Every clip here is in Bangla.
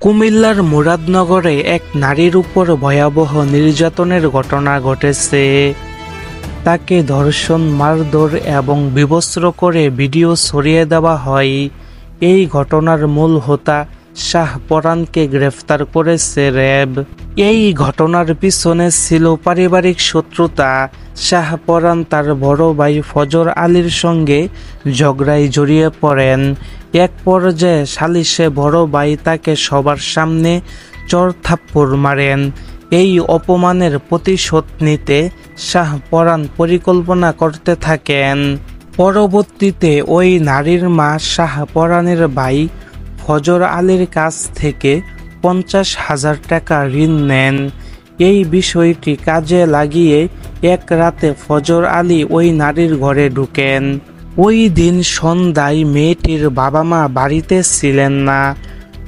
কুমিল্লার মুরাদনগরে এক নারীর উপর ভয়াবহ নির্যাতনের ঘটনা ঘটেছে। তাকে ধর্ষণ, মারধর এবং বিবস্ত্র করে ভিডিও ছড়িয়ে দেওয়া হয়। এই ঘটনার মূল হোতা শাহপরানকে গ্রেফতার করেছে র্যাব। এই ঘটনার পিছনে ছিল পারিবারিক শত্রুতা। শাহপরান তার বড় ভাই ফজর আলীর সঙ্গে ঝগড়ায় জড়িয়ে পড়েন। এক পর্যায়ে সালিশে বড় ভাই তাকে সবার সামনে চড়-থাপ্পড় মারেন। এই অপমানের প্রতিশোধ নিতে শাহপরান পরিকল্পনা করতে থাকেন। পরবর্তীতে ওই নারীর মা শাহপরানের ভাই ফজর আলীর কাছ থেকে 50,000 টাকা ঋণ নেন। এই বিষয়টি কাজে লাগিয়ে এক রাতে ফজর আলী ওই নারীর ঘরে ঢুকেন। ওই দিন সন্ধ্যায় মেয়েটির বাবা মা বাড়িতে ছিলেন না।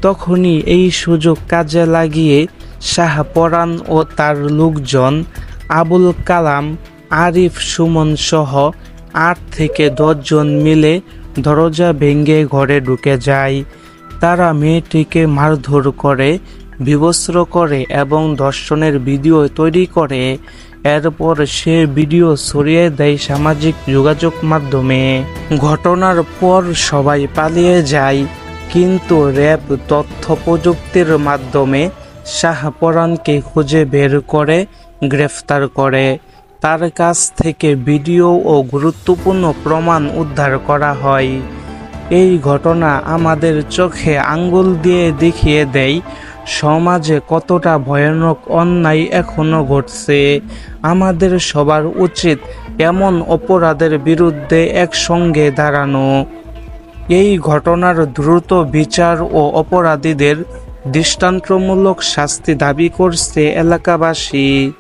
তখনই এই সুযোগ কাজে লাগিয়ে শাহপরান ও তার লোকজন আবুল কালাম, আরিফ, সুমন সহ 8 থেকে 10 জন মিলে দরজা ভেঙে ঘরে ঢুকে যায়। তারা মেয়েটিকে মারধর করে, বিবস্ত্র করে এবং ধর্ষণের ভিডিও তৈরি করে। এরপর সে ভিডিও ছড়িয়ে দেয় সামাজিক যোগাযোগ মাধ্যমে। ঘটনার পর সবাই পালিয়ে যায়, কিন্তু র্যাব তথ্য প্রযুক্তির মাধ্যমে শাহপরানকে খুঁজে বের করে গ্রেফতার করে। তার কাছ থেকে ভিডিও ও গুরুত্বপূর্ণ প্রমাণ উদ্ধার করা হয়। এই ঘটনা আমাদের চোখে আঙ্গুল দিয়ে দেখিয়ে দেয় সমাজে কতটা ভয়ানক অন্যায় এখনো ঘটছে। আমাদের সবার উচিত এমন অপরাধের বিরুদ্ধে একসঙ্গে দাঁড়ানো। এই ঘটনার দ্রুত বিচার ও অপরাধীদের দৃষ্টান্তমূলক শাস্তি দাবি করছে এলাকাবাসী।